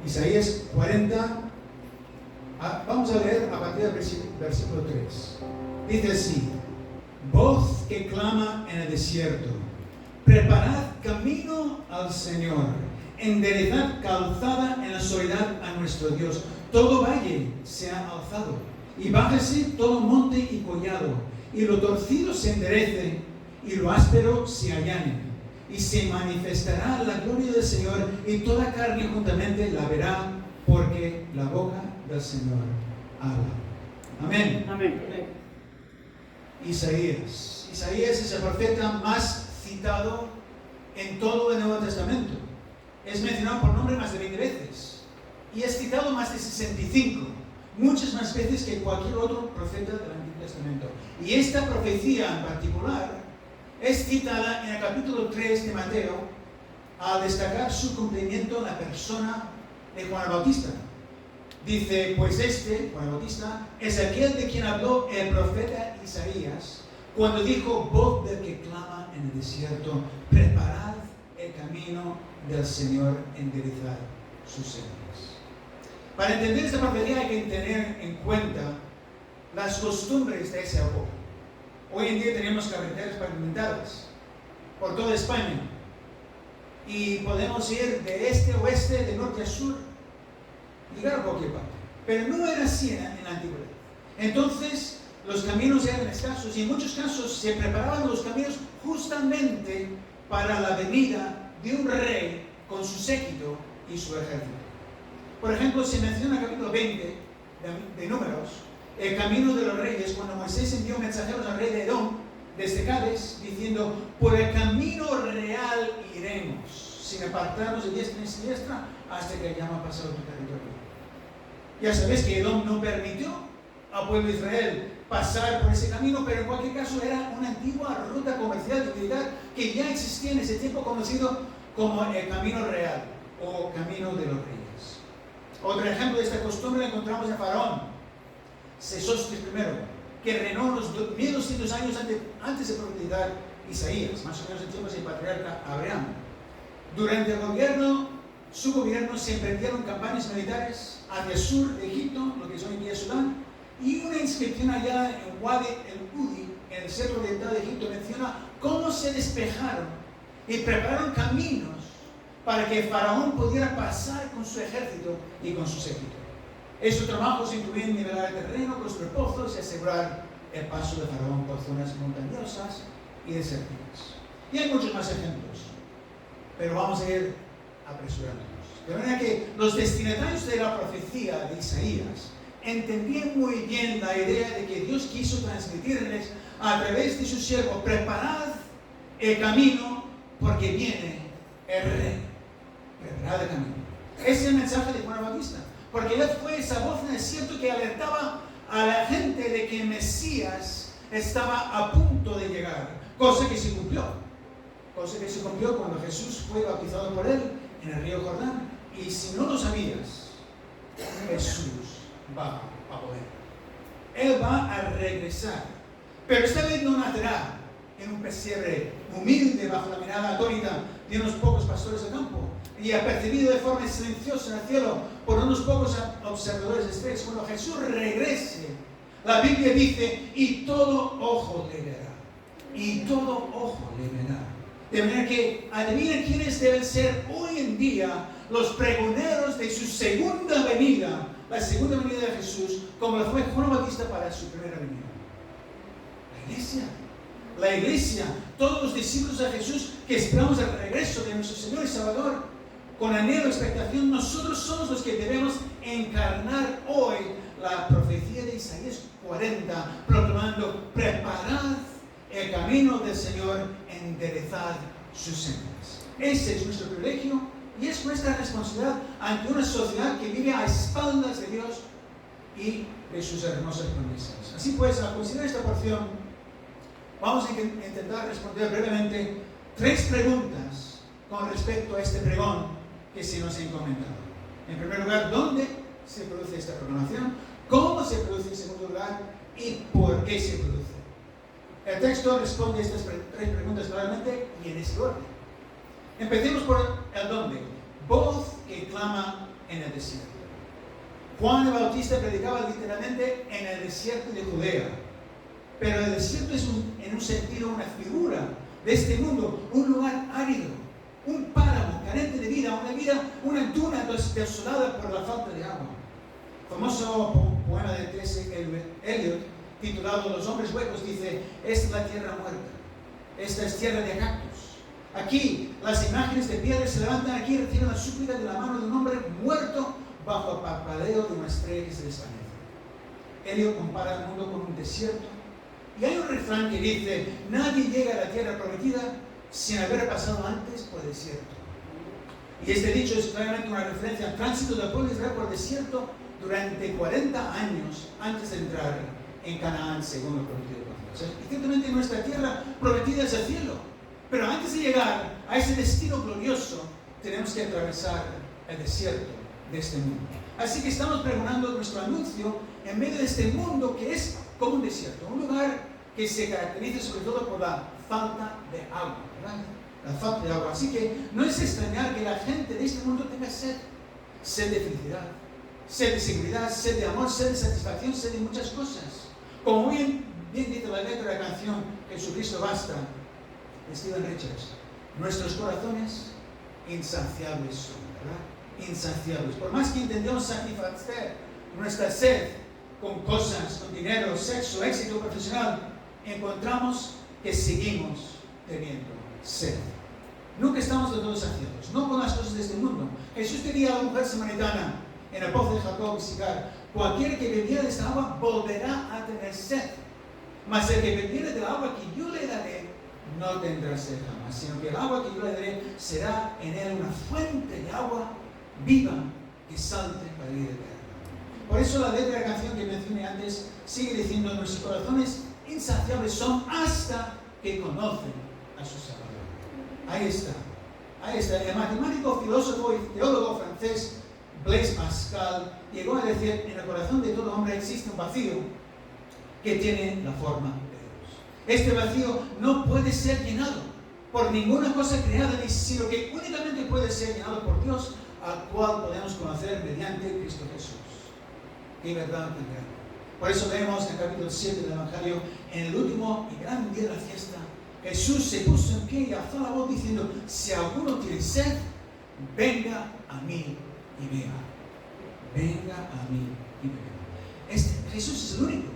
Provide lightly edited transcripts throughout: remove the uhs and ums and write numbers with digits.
Isaías 40, vamos a leer a partir del versículo 3. Dice así: voz que clama en el desierto, preparad camino al Señor, enderezad calzada en la soledad a nuestro Dios. Todo valle se ha alzado, y bájese todo monte y collado, y lo torcido se enderece, y lo áspero se allane. Y se manifestará la gloria del Señor, y toda carne juntamente la verá, porque la boca del Señor habla. Amén. Amén. Isaías es el profeta más citado en todo el Nuevo Testamento. Es mencionado por nombre más de 20 veces. Y es citado más de 65. Muchas más veces que cualquier otro profeta del Antiguo Testamento. Y esta profecía en particular es citada en el capítulo 3 de Mateo al destacar su cumplimiento en la persona de Juan el Bautista. Dice, pues Juan el Bautista, es aquel de quien habló el profeta Isaías cuando dijo: voz del que clama en el desierto, preparad el camino del Señor, enderezad sus sendas. Para entender esta profecía hay que tener en cuenta las costumbres de esa época. Hoy en día tenemos carreteras pavimentadas por toda España y podemos ir de este a oeste, de norte a sur, llegar a cualquier parte. Pero no era así en la antigüedad. Entonces los caminos eran escasos y en muchos casos se preparaban los caminos justamente para la venida de un rey con su séquito y su ejército. Por ejemplo, se menciona en el capítulo 20 de Números el camino de los reyes, cuando Moisés envió mensajeros al rey de Edom desde Cádiz, diciendo: por el camino real iremos, sin apartarnos de diestra ni siniestra, hasta que hayamos pasado tu territorio. Ya sabéis que Edom no permitió al pueblo de Israel pasar por ese camino, pero en cualquier caso era una antigua ruta comercial y militar que ya existía en ese tiempo, conocido como el camino real o camino de los reyes. Otro ejemplo de esta costumbre la encontramos en Faraón, Sesostris I, que reinó unos 1200 años antes de profetizar Isaías, más o menos en tiempos del patriarca Abraham. Durante su gobierno se emprendieron campañas militares hacia el sur de Egipto, lo que es hoy en día Sudán, y una inscripción allá en Wadi el-Udi, en el centro oriental de Egipto, menciona cómo se despejaron y prepararon caminos para que Faraón pudiera pasar con su ejército y con su séquito. Esos trabajos incluyen nivelar el terreno, construir pozos y asegurar el paso de Faraón por zonas montañosas y desérticas. Y hay muchos más ejemplos, pero vamos a ir apresurándonos. De manera que los destinatarios de la profecía de Isaías entendían muy bien la idea de que Dios quiso transmitirles a través de su siervo: preparad el camino porque viene el rey. Preparad el camino. Ese es el mensaje de Juan el Bautista, porque él fue esa voz en el desierto que alertaba a la gente de que el Mesías estaba a punto de llegar, cosa que se cumplió cuando Jesús fue bautizado por él en el río Jordán. Y si no lo sabías, Jesús va a volver. Él va a regresar, pero esta vez no nacerá en un pesebre humilde bajo la mirada atónita de unos pocos pastores de campo y apercibido de forma silenciosa en el cielo por unos pocos observadores de estrellas. Cuando Jesús regrese, la Biblia dice: y todo ojo le verá. Y todo ojo le verá. De manera que adivinen quiénes deben ser hoy en día los pregoneros de su segunda venida, la segunda venida de Jesús, como lo fue Juan Bautista para su primera venida. La iglesia, todos los discípulos de Jesús que esperamos el regreso de nuestro Señor y Salvador con anhelo y expectación. Nosotros somos los que debemos encarnar hoy la profecía de Isaías 40, proclamando: preparad el camino del Señor, enderezad sus sendas. Ese es nuestro privilegio y es nuestra responsabilidad ante una sociedad que vive a espaldas de Dios y de sus hermosas promesas. Así pues, al considerar esta porción, vamos a intentar responder brevemente 3 preguntas con respecto a este pregón que se nos ha encomendado. En primer lugar, ¿dónde se produce esta proclamación? ¿Cómo se produce en segundo lugar? ¿Y por qué se produce? El texto responde a estas 3 preguntas claramente y en este orden. Empecemos por el dónde. Voz que clama en el desierto. Juan el Bautista predicaba literalmente en el desierto de Judea. Pero el desierto es en un sentido una figura de este mundo, un lugar árido, un páramo carente de vida, una duna desolada por la falta de agua. Famoso poema de T.S. Eliot titulado Los hombres huecos dice: esta es la tierra muerta, esta es tierra de cactus. Aquí las imágenes de piedra se levantan, aquí reciben la súplica de la mano de un hombre muerto bajo el parpadeo de una estrella que se desvanece. Eliot compara el mundo con un desierto, y hay un refrán que dice: nadie llega a la tierra prometida sin haber pasado antes por el desierto. Y este dicho es claramente una referencia al tránsito del pueblo de Israel por el desierto durante 40 años antes de entrar en Canaán, según lo prometido por Dios. Y ciertamente nuestra tierra prometida es el cielo, pero antes de llegar a ese destino glorioso tenemos que atravesar el desierto de este mundo. Así que estamos pregonando nuestro anuncio en medio de este mundo que es como un desierto, un lugar que se caracteriza sobre todo por la falta de agua, ¿verdad? La falta de agua. Así que no es extrañar que la gente de este mundo tenga sed de felicidad, sed de seguridad, sed de amor, sed de satisfacción, sed de muchas cosas. Como bien dice la letra de la canción Jesucristo basta, de Stephen Richards: nuestros corazones insaciables son, ¿verdad? Insaciables. Por más que intentemos satisfacer nuestra sed con cosas, con dinero, sexo, éxito profesional, encontramos que seguimos teniendo sed. Nunca estamos de todos saciados, no con las cosas de este mundo. Jesús diría a la mujer samaritana en el pozo de Jacob y Sicar: cualquiera que bebiera de esta agua volverá a tener sed, mas el que bebiera del agua que yo le daré no tendrá sed jamás, sino que el agua que yo le daré será en él una fuente de agua viva que salte para vida eterna. Por eso la letra de la canción que mencioné antes sigue diciendo: nuestros corazones insaciables son hasta que conocen a su Salvador. Ahí está. El matemático, filósofo y teólogo francés Blaise Pascal llegó a decir: en el corazón de todo hombre existe un vacío que tiene la forma de Dios. Este vacío no puede ser llenado por ninguna cosa creada, sino que únicamente puede ser llenado por Dios, al cual podemos conocer mediante Cristo Jesús. Qué verdad tan grande. Por eso leemos en el capítulo 7 del Evangelio: en el último y gran día de la fiesta, Jesús se puso en pie y alzó la voz diciendo: si alguno tiene sed, venga a mí y beba. Venga a mí y beba. Jesús es el único.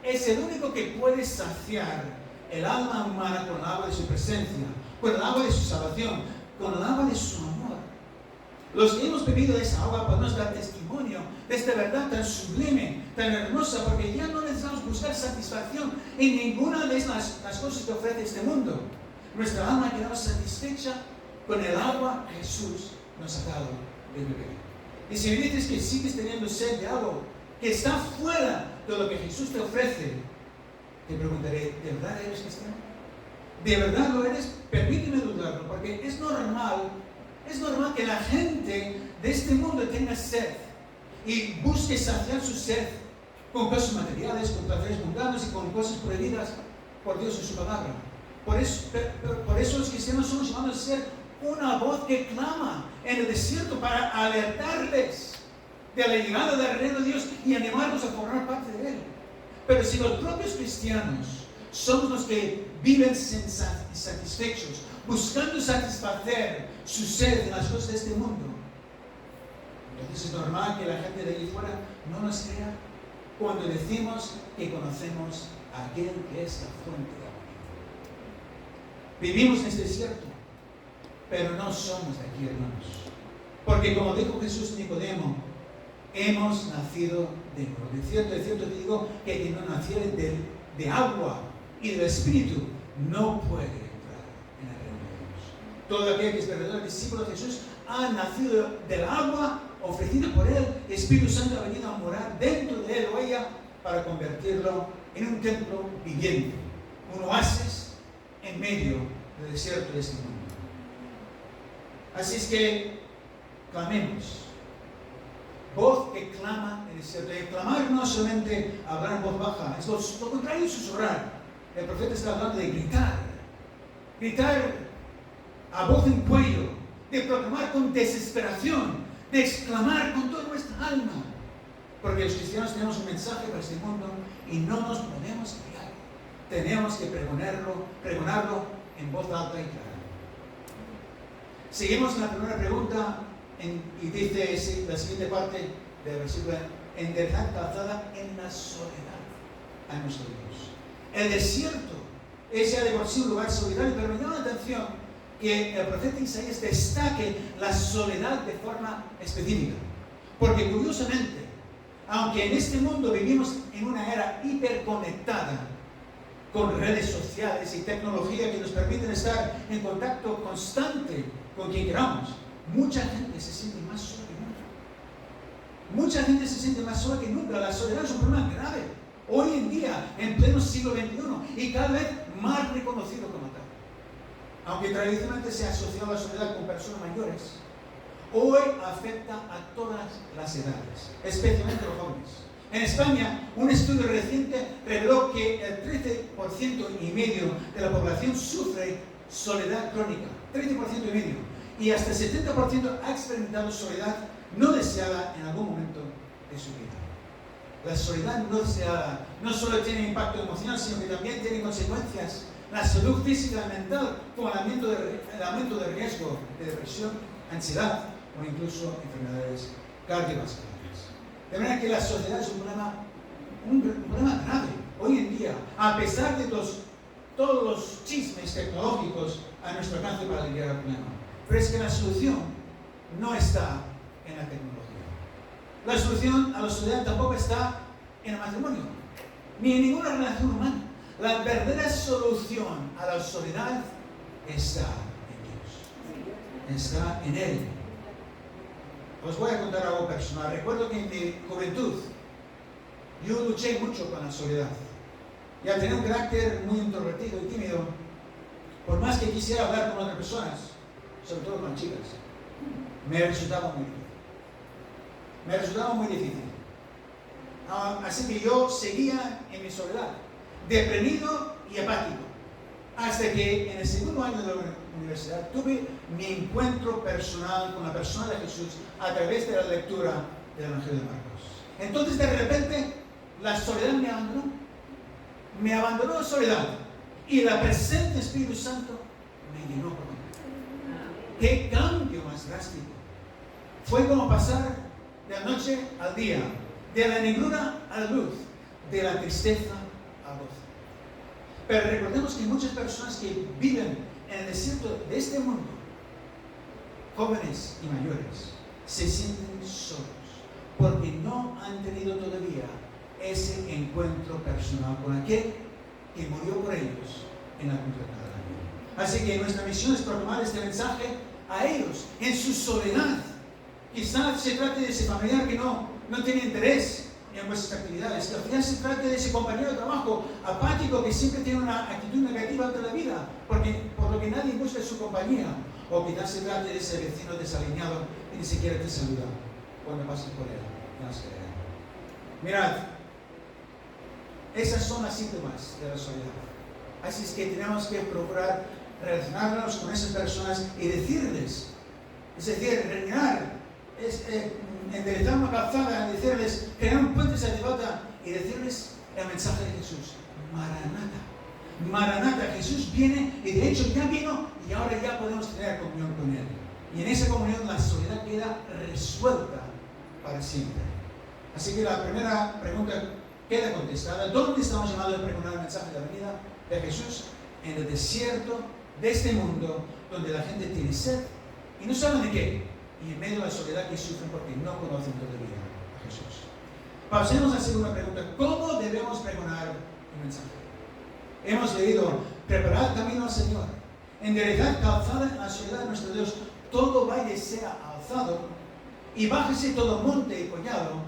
Es el único que puede saciar el alma humana con el agua de su presencia, con el agua de su salvación, con el agua de su amor. Los que hemos bebido de esa agua podemos dar testimonio de esta verdad tan sublime, tan hermosa, porque ya no necesitamos buscar satisfacción en ninguna de las cosas que ofrece este mundo. Nuestra alma queda satisfecha con el agua que Jesús nos ha dado de beber. Y si me dices que sigues teniendo sed de algo que está fuera de lo que Jesús te ofrece, te preguntaré: ¿de verdad eres cristiano? ¿De verdad lo eres? Permíteme dudarlo, porque es normal que la gente de este mundo tenga sed y busque saciar su sed con cosas materiales, con placeres mundanos y con cosas prohibidas por Dios en su palabra. Por eso los cristianos somos llamados a ser una voz que clama en el desierto para alertarles de la llegada del reino de Dios y animarlos a formar parte de él. Pero si los propios cristianos somos los que viven insatisfechos, buscando satisfacer su sed en las cosas de este mundo, entonces es normal que la gente de allí fuera no nos crea cuando decimos que conocemos a aquel que es la fuente de agua. Vivimos en este desierto, pero no somos de aquí, hermanos. Porque como dijo Jesús a Nicodemo, hemos nacido de nuevo. De cierto te digo que quien no naciere de agua y del Espíritu no puede entrar en el reino de Dios. Todo aquel que es verdadero discípulo de Jesús ha nacido del agua ofrecida por él. El Espíritu Santo ha venido a morar dentro de él o ella para convertirlo en un templo viviente, un oasis en medio del desierto de este mundo. Así es que clamemos. Voz que clama en el desierto. Y clamar no es solamente hablar en voz baja, es lo contrario de susurrar. El profeta está hablando de gritar. Gritar a voz en cuello, de proclamar con desesperación, de exclamar con toda nuestra alma. Porque los cristianos tenemos un mensaje para este mundo y no nos podemos callar. Tenemos que pregonarlo en voz alta y clara. Seguimos la primera pregunta y dice la siguiente parte del versículo: enderezad calzada en la soledad a nuestro Dios. El desierto es ya de por sí un lugar solitario, pero me llama la atención que el profeta Isaías destaque la soledad de forma específica. Porque curiosamente, aunque en este mundo vivimos en una era hiperconectada, con redes sociales y tecnología que nos permiten estar en contacto constante con quien queramos, mucha gente se siente más sola que nunca. Mucha gente se siente más sola que nunca. La soledad es un problema grave. Hoy en día, en pleno siglo XXI, y cada vez más reconocido como tal. Aunque tradicionalmente se ha asociado la soledad con personas mayores, hoy afecta a todas las edades, especialmente a los jóvenes. En España, un estudio reciente reveló que el 13,5% de la población sufre soledad crónica. 13,5%. Y hasta el 70% ha experimentado soledad no deseada en algún momento de su vida. La soledad no deseada no solo tiene impacto emocional, sino que también tiene consecuencias. La salud física y mental, como el aumento de riesgo de depresión, ansiedad o incluso enfermedades cardiovasculares. De manera que la soledad es un problema grave. Hoy en día, a pesar de todos los chismes tecnológicos a nuestro alcance para aliviar el problema. Pero es que la solución no está en la tecnología. La solución a la soledad tampoco está en el matrimonio, ni en ninguna relación humana. La verdadera solución a la soledad está en Dios. Está en Él. Os voy a contar algo personal. Recuerdo que en mi juventud yo luché mucho con la soledad. Y al tener un carácter muy introvertido y tímido, por más que quisiera hablar con otras personas, sobre todo con chicas, me resultaba muy difícil. Así que yo seguía en mi soledad, deprimido y apático, hasta que en el segundo año de la universidad tuve mi encuentro personal con la persona de Jesús a través de la lectura del Evangelio de Marcos. Entonces de repente la soledad me abandonó la soledad, y la presencia del Espíritu Santo me llenó por completo. ¡Qué cambio más drástico! Fue como pasar de la noche al día, de la negrura a la luz, de la tristeza al gozo. Pero recordemos que muchas personas que viven en el desierto de este mundo, jóvenes y mayores, se sienten solos porque no han tenido todavía ese encuentro personal con aquel que murió por ellos en la cruz de Calvario. Así que nuestra misión es proclamar este mensaje a ellos en su soledad. Quizás se trate de ese familiar que no tiene interés en vuestras actividades, que al final se trate de ese compañero de trabajo apático que siempre tiene una actitud negativa ante la vida, por lo que nadie busca su compañía, o quizás se trate de ese vecino desalineado que ni siquiera te saluda cuando pases por él. Mirad, esas son las síntomas de la soledad. Así es que tenemos que procurar relacionarnos con esas personas y decirles, es decir, reinar, enderezar una calzada, decirles, crear un puente sacerdotal y decirles el mensaje de Jesús. Maranata. Maranata, Jesús viene, y de hecho ya vino, y ahora ya podemos tener comunión con Él. Y en esa comunión la soledad queda resuelta para siempre. Así que la primera pregunta queda contestada. ¿Dónde estamos llamados a pregonar el mensaje de la venida de Jesús? En el desierto de este mundo, donde la gente tiene sed y no saben de qué, y en medio de la soledad que sufren porque no conocen todavía a Jesús. Pasemos a hacer una pregunta. ¿Cómo debemos pregonar el mensaje? Hemos leído: preparad camino al Señor, enderezad calzada en la soledad de nuestro Dios, todo valle sea alzado y bájese todo monte y collado,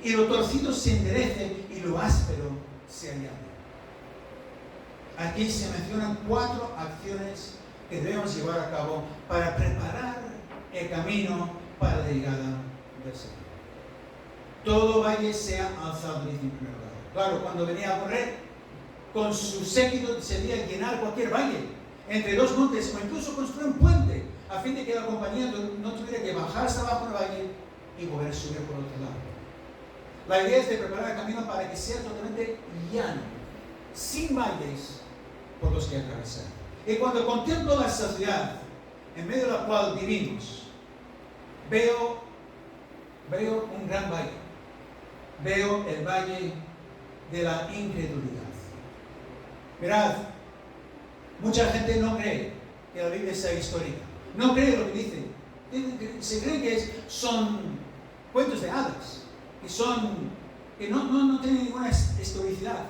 y lo torcido se enderece y lo áspero se allane. Aquí se mencionan 4 acciones que debemos llevar a cabo para preparar el camino para la llegada del Señor. Todo valle sea alzado, dice en primer lugar. Claro, cuando venía a correr, con su séquito se debía llenar cualquier valle, entre 2 montes, o incluso construir un puente. a fin de que la compañía no tuviera que bajar hasta abajo del valle y volver a subir por otro lado. La idea es de preparar el camino para que sea totalmente llano, sin valles por los que atravesar. Y cuando contemplo la sociedad en medio de la cual vivimos, veo un gran valle. Veo el valle de la incredulidad. Mirad, mucha gente no cree que la Biblia sea histórica. No cree lo que dice. Se cree que son cuentos de hadas, que no tienen ninguna historicidad.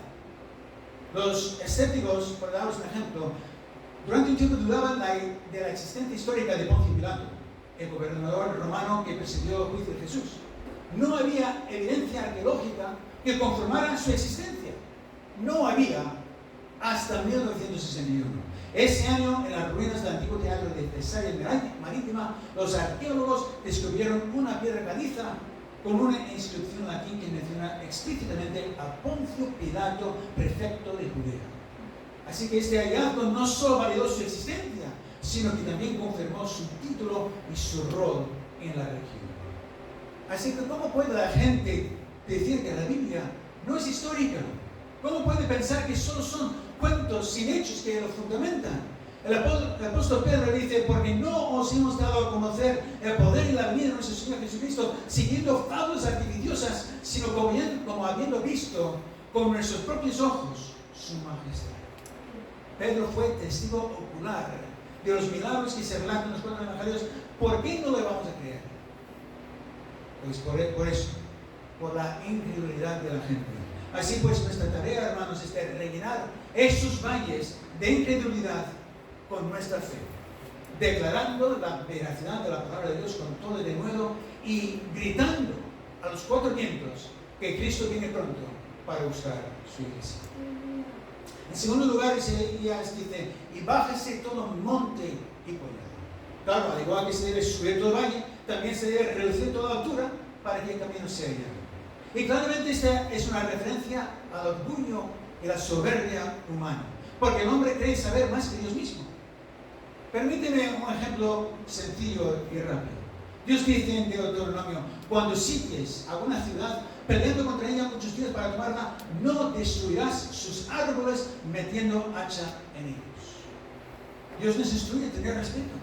Los escépticos, por daros un ejemplo, durante un tiempo dudaban de la existencia histórica de Poncio Pilato, el gobernador romano que presidió el juicio de Jesús. No había evidencia arqueológica que confirmara su existencia. No había hasta 1961. Ese año, en las ruinas del antiguo teatro de Cesarea Marítima, los arqueólogos descubrieron una piedra caliza con una inscripción latín que menciona explícitamente a Poncio Pilato, prefecto de Judea. Así que este hallazgo no solo validó su existencia, sino que también confirmó su título y su rol en la región. Así que, ¿cómo puede la gente decir que la Biblia no es histórica? ¿Cómo puede pensar que solo son cuentos sin hechos que lo fundamentan? El apóstol Pedro dice, porque no os hemos dado a conocer el poder y la venida de nuestro Señor Jesucristo siguiendo fábulas artificiosas, sino como habiendo visto con nuestros propios ojos su majestad. Pedro fue testigo ocular de los milagros que se relatan en los 4 evangelios. ¿Por qué no le vamos a creer? Pues por eso, por la incredulidad de la gente. Así pues, nuestra tarea, hermanos, es de rellenar esos valles de incredulidad con nuestra fe, declarando la veracidad de la palabra de Dios con todo el denuedo y gritando a los 4 vientos que Cristo viene pronto para buscar su iglesia. En segundo lugar, Isaías dice, y bájese todo monte y collado. Claro, al igual que se debe subir todo el valle, también se debe reducir toda altura para que el camino sea llano. Y claramente esta es una referencia al orgullo y la soberbia humana, porque el hombre cree saber más que Dios mismo. Permíteme un ejemplo sencillo y rápido. Dios dice en Deuteronomio, cuando sities a una ciudad, peleando contra ella muchos días para tomarla, no destruirás sus árboles metiendo hacha en ellos. Dios nos instruye a tener respeto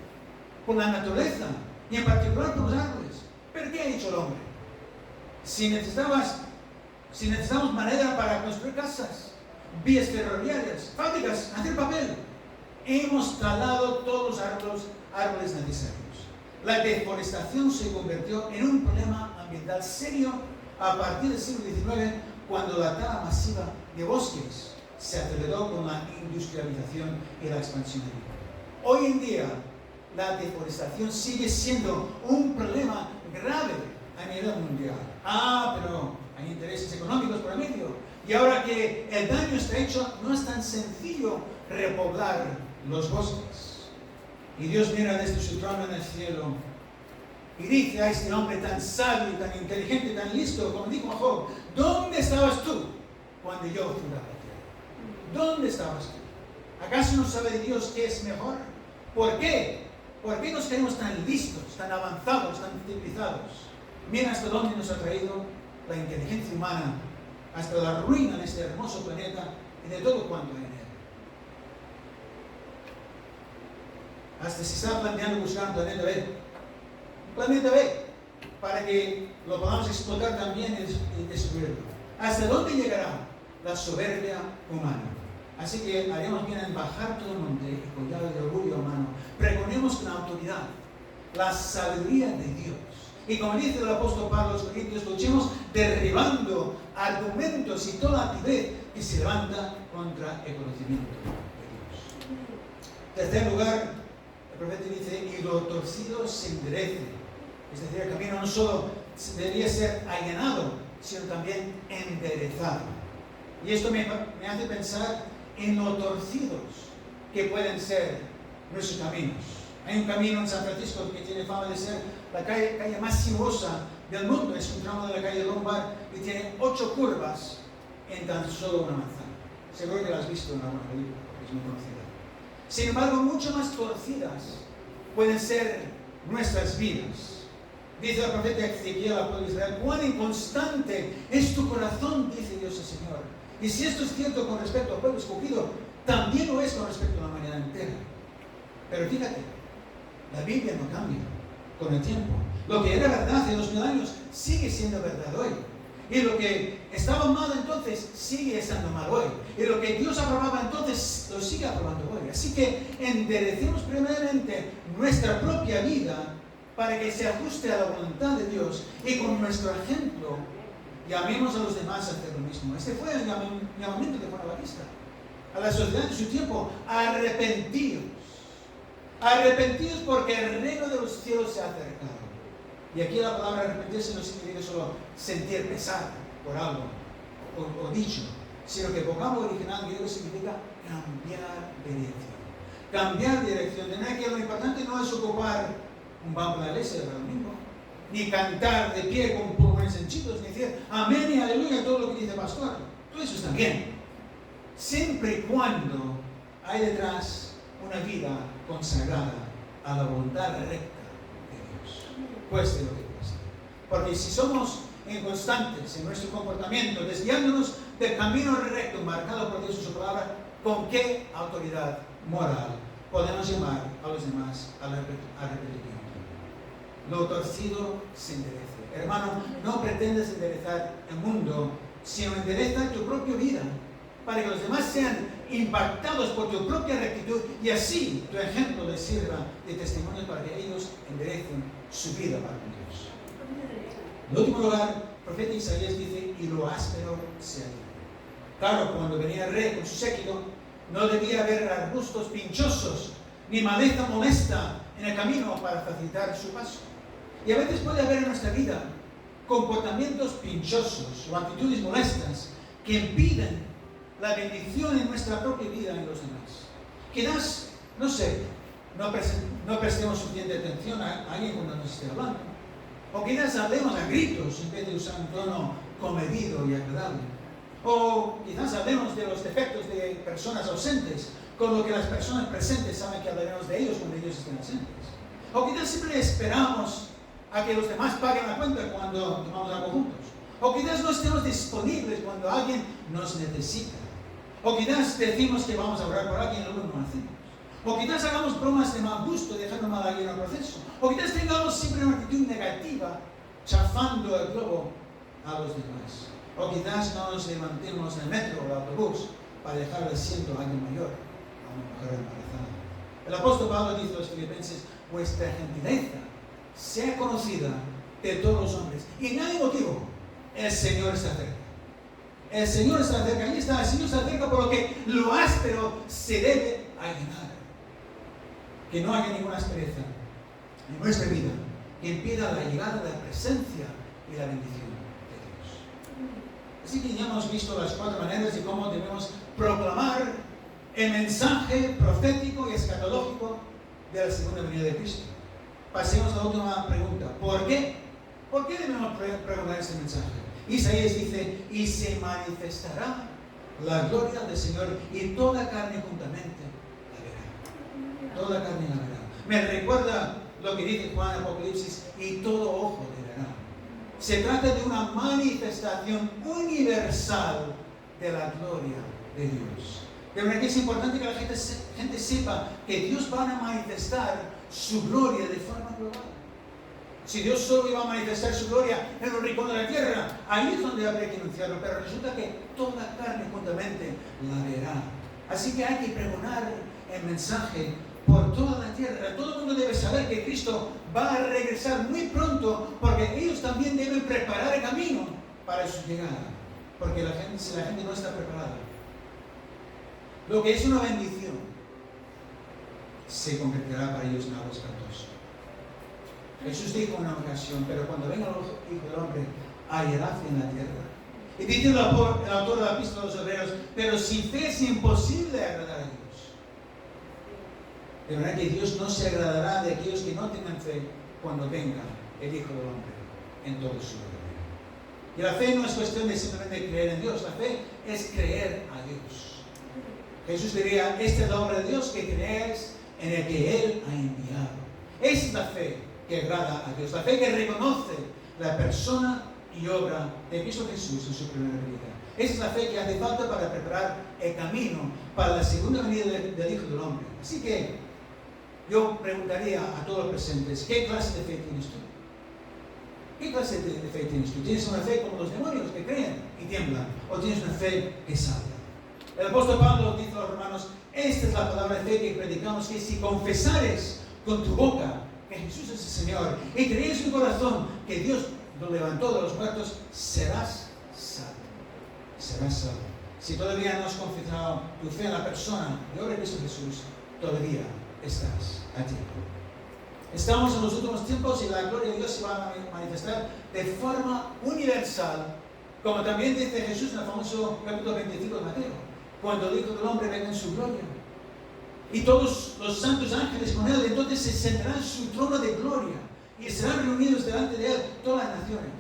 por la naturaleza y en particular por los árboles. ¿Pero qué ha dicho el hombre? Si necesitamos madera para construir casas, vías ferroviarias, fábricas, hacer papel, hemos talado todos los árboles necesarios. La deforestación se convirtió en un problema ambiental serio a partir del siglo XIX, cuando la tala masiva de bosques se aceleró con la industrialización y la expansión agrícola. Hoy en día, la deforestación sigue siendo un problema grave a nivel mundial. Pero hay intereses económicos por el medio. Y ahora que el daño está hecho, no es tan sencillo repoblar los bosques. Y Dios mira desde su trono en el cielo y dice a este hombre tan sabio, tan inteligente, tan listo, como dijo a Job, ¿dónde estabas tú cuando yo fundaba la tierra? ¿Dónde estabas tú? ¿Acaso no sabe Dios qué es mejor? ¿Por qué? ¿Por qué nos creemos tan listos, tan avanzados, tan civilizados? Mira hasta dónde nos ha traído la inteligencia humana, hasta la ruina de este hermoso planeta y de todo cuanto hay en él. Hasta se está planteando buscar un planeta B. Un planeta B, para que lo podamos explotar también y destruirlo. ¿Hasta dónde llegará la soberbia humana? Así que haremos bien en bajar todo el monte y collado de orgullo humano. Pregonemos con autoridad la sabiduría de Dios. Y como dice el apóstol Pablo a los Corintios, luchemos derribando argumentos y toda altivez que se levanta contra el conocimiento de Dios. En tercer lugar, el profeta dice, y lo torcido se enderece. Es decir, el camino no solo debería ser allanado, sino también enderezado. Y esto me hace pensar en lo torcidos que pueden ser nuestros caminos. Hay un camino en San Francisco que tiene fama de ser la calle más sinuosa del mundo. Es un tramo de la calle Lombard y tiene 8 curvas en tan solo una manzana. Seguro que lo has visto en alguna película, porque es muy conocida. Sin embargo, mucho más torcidas pueden ser nuestras vidas. Dice el profeta Ezequiel al pueblo de Israel: cuán inconstante es tu corazón, dice Dios el Señor. Y si esto es cierto con respecto al pueblo escogido, también lo es con respecto a la humanidad entera. Pero fíjate, la Biblia no cambia con el tiempo. Lo que era verdad hace 2000 años sigue siendo verdad hoy. Y lo que estaba mal entonces sigue estando mal hoy. Y lo que Dios aprobaba entonces lo sigue aprobando hoy. Así que enderecemos primeramente nuestra propia vida para que se ajuste a la voluntad de Dios, y con nuestro ejemplo llamemos a los demás a hacer lo mismo. Este fue el llamamiento de Juan Bautista a la sociedad de su tiempo: arrepentíos. Arrepentíos porque el reino de los cielos se ha acercado. Y aquí la palabra arrepentirse no significa solo sentir pesar por algo o dicho, sino que el vocablo original griego significa cambiar dirección. Cambiar dirección. De manera que lo importante no es ocupar un banco de la iglesia para el domingo, ni cantar de pie con pulmones henchidos, ni decir amén y aleluya todo lo que dice el pastor. Todo eso está bien, siempre y cuando hay detrás una vida consagrada a la voluntad recta de Dios, cueste lo que cueste. Porque si somos inconstantes en nuestro comportamiento, desviándonos del camino recto marcado por Dios en su palabra, ¿con qué autoridad moral podemos llamar a los demás al arrepentimiento? Lo torcido se enderece. Hermano, no pretendas enderezar el mundo, sino endereza tu propia vida, para que los demás sean impactados por tu propia rectitud, y así tu ejemplo les sirva de testimonio para que ellos enderecen su vida para con Dios. En último lugar, el profeta Isaías dice: y lo áspero se alivia. Claro, cuando venía el rey con su séquito, no debía haber arbustos pinchosos ni maleza molesta en el camino para facilitar su paso. Y a veces puede haber en nuestra vida comportamientos pinchosos o actitudes molestas que impiden la bendición en nuestra propia vida y en los demás. Quizás, no sé, no prestemos suficiente atención a alguien cuando nos esté hablando. O quizás hablemos a gritos en vez de usar un tono comedido y agradable. O quizás hablemos de los defectos de personas ausentes, con lo que las personas presentes saben que hablaremos de ellos cuando ellos estén ausentes. O quizás siempre esperamos a que los demás paguen la cuenta cuando tomamos algo juntos. O quizás no estemos disponibles cuando alguien nos necesita. O quizás decimos que vamos a orar por alguien y luego no lo hacemos. O quizás hagamos bromas de mal gusto dejando mal a alguien en el proceso. O quizás tengamos siempre una actitud negativa, chafando el globo a los demás. O quizás no nos levantemos en el metro o el autobús para dejar el asiento a alguien mayor, a una mujer embarazada. El apóstol Pablo dice a los filipenses: vuestra gentileza sea conocida de todos los hombres, y no hay motivo, el Señor está cerca. El Señor está cerca, ahí está, el Señor está cerca, por lo que lo áspero se debe allenar. Que no haya ninguna aspereza en nuestra vida que impida la llegada de la presencia y la bendición de Dios. Así que ya hemos visto las 4 maneras de cómo debemos proclamar el mensaje profético y escatológico de la segunda venida de Cristo. Pasemos a la última pregunta. ¿Por qué? ¿Por qué debemos proclamar este mensaje? Isaías dice: y se manifestará la gloria del Señor, y toda carne juntamente la verá. Toda carne la verá. Me recuerda lo que dice Juan en Apocalipsis: y todo ojo le verá. Se trata de una manifestación universal de la gloria de Dios. De manera que es importante que la gente sepa que Dios va a manifestar su gloria de forma global. Si Dios solo iba a manifestar su gloria en los rincones de la tierra, ahí es donde habría que anunciarlo, pero resulta que toda carne juntamente la verá. Así que hay que pregonar el mensaje por toda la tierra. Todo el mundo debe saber que Cristo va a regresar muy pronto, porque ellos también deben preparar el camino para su llegada, porque si la gente no está preparada, lo que es una bendición se convertirá para ellos en algo espantoso. Jesús dijo en una ocasión: pero cuando venga el Hijo del Hombre, hallará fe en la tierra. Y dice el autor de la Epístola a los Hebreos: pero sin fe es imposible agradar a Dios. De manera que Dios no se agradará de aquellos que no tengan fe cuando venga el Hijo del Hombre en todo su gloria. Y la fe no es cuestión de simplemente creer en Dios, la fe es creer a Dios. Jesús diría: esta es la obra de Dios, que creáis en el que Él ha enviado. Esa es la fe que agrada a Dios, la fe que reconoce la persona y obra de Cristo Jesús en su primera venida. Esa es la fe que hace falta para preparar el camino para la segunda venida del Hijo del Hombre. Así que yo preguntaría a todos los presentes, ¿qué clase de fe tienes tú? ¿Qué clase de fe tienes tú? ¿Tienes una fe como los demonios que creen y tiemblan? ¿O tienes una fe que salva? El apóstol Pablo dice a los romanos, esta es la palabra de fe que predicamos, que si confesares con tu boca que Jesús es el Señor y crees en tu corazón que Dios lo levantó de los muertos, serás salvo. Serás salvo. Si todavía no has confesado tu fe en la persona y obra de Cristo Jesús, todavía estás a tiempo. Estamos en los últimos tiempos y la gloria de Dios se va a manifestar de forma universal, como también dice Jesús en el famoso capítulo 25 de Mateo, cuando el Hijo del Hombre venga en su gloria. Y todos los santos ángeles con él, entonces se sentarán en su trono de gloria y serán reunidos delante de él todas las naciones.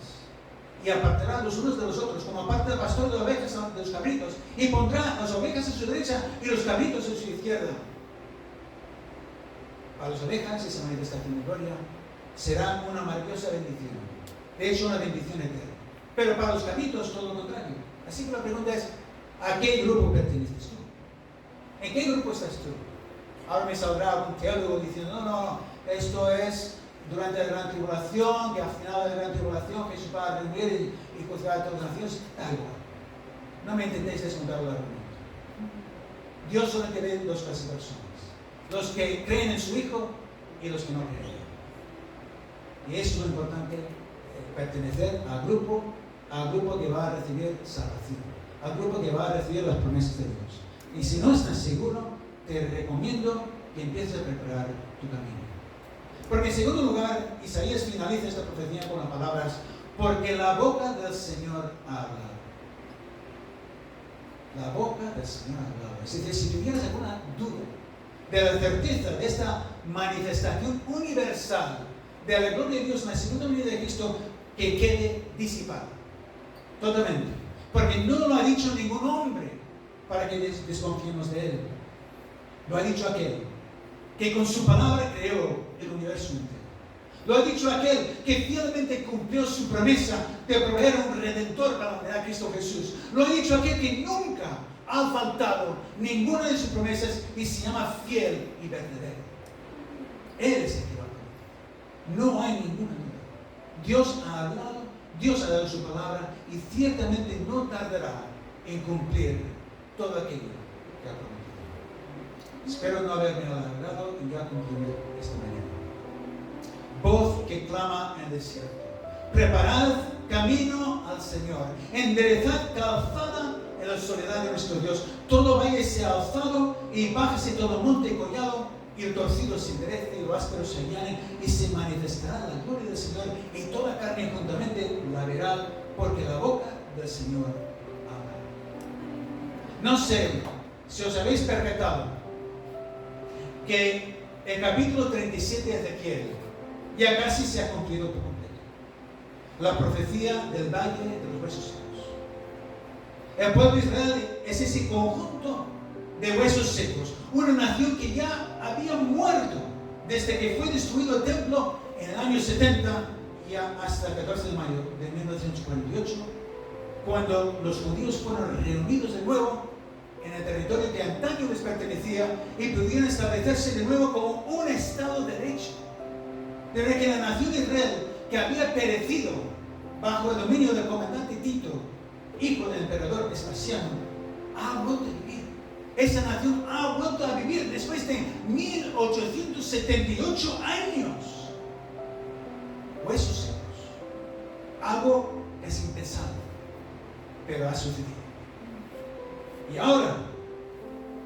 Y apartará los unos de los otros, como aparta el pastor de ovejas de los cabritos, y pondrá las ovejas a su derecha y los cabritos a su izquierda. Para las ovejas esa manifestación de gloria será una maravillosa bendición, de hecho una bendición eterna. Pero para los cabritos todo lo contrario. Así que la pregunta es, ¿a qué grupo perteneces tú? ¿En qué grupo estás tú? Ahora me saldrá un teólogo diciendo, no, esto es durante la gran tribulación, que al final de la gran tribulación Jesús va a reunir y juzgar a todas las naciones. Da igual. No me intentéis desmontar el argumento. Dios solamente ve dos clases de personas. Los que creen en su Hijo y los que no creen. Y eso es lo importante, pertenecer al grupo que va a recibir salvación, al grupo que va a recibir las promesas de Dios. Y si no estás seguro, te recomiendo que empieces a preparar tu camino. Porque en segundo lugar, Isaías finaliza esta profecía con las palabras, porque la boca del Señor ha hablado. La boca del Señor ha hablado. Es decir, si tuvieras alguna duda de la certeza de esta manifestación universal de la gloria de Dios en la segunda venida de Cristo, que quede disipada. Totalmente. Porque no lo ha dicho ningún hombre para que desconfiemos de él. Lo ha dicho aquel que con su palabra creó el universo entero. Lo ha dicho aquel que fielmente cumplió su promesa de proveer un redentor para la humanidad, Cristo Jesús. Lo ha dicho aquel que nunca ha faltado ninguna de sus promesas y se llama fiel y verdadero. Él es el que va a prometer. No hay ninguna duda. Dios ha hablado, Dios ha dado su palabra y ciertamente no tardará en cumplir todo aquello que ha prometido. Espero no haberme alargado y ya concluir esta mañana. Voz que clama en el desierto. Preparad camino al Señor. Enderezad calzada en la soledad de nuestro Dios. Todo valle sea alzado y bájese todo monte y collado, y el torcido se enderece y lo áspero se allane, y se manifestará la gloria del Señor, y toda carne juntamente la verá, porque la boca del Señor habla. No sé si os habéis percatado que el capítulo 37 de Ezequiel ya casi se ha cumplido por completo. La profecía del valle de los huesos secos. El pueblo de Israel es ese conjunto de huesos secos, una nación que ya había muerto desde que fue destruido el templo en el año 70 y hasta el 14 de mayo de 1948, cuando los judíos fueron reunidos de nuevo en el territorio que antaño les pertenecía y pudieron establecerse de nuevo como un Estado de derecho. De que la nación de Israel, que había perecido bajo el dominio del comandante Tito, hijo del emperador Vespasiano, ha vuelto a vivir. Esa nación ha vuelto a vivir después de 1878 años. Huesos secos. Algo es impensable, pero ha sucedido. Y ahora,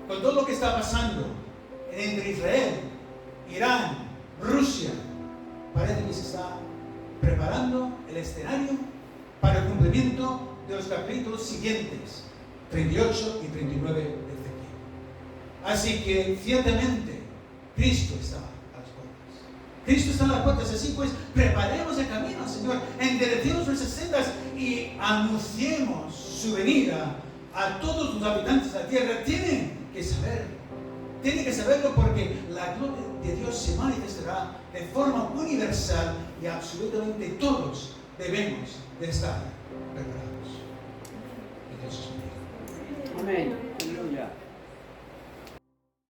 con todo lo que está pasando entre Israel, Irán, Rusia, parece que se está preparando el escenario para el cumplimiento de los capítulos siguientes, 38 y 39 de Ezequiel. Así que, ciertamente, Cristo está a las puertas. Cristo está a las puertas, así pues, preparemos el camino al Señor, enderecemos nuestras sendas y anunciemos su venida a todos los habitantes de la tierra. Tienen que saberlo, Tiene que saberlo porque la gloria de Dios se manifestará de forma universal y absolutamente todos debemos de estar preparados. Que Dios os bendiga. Amén.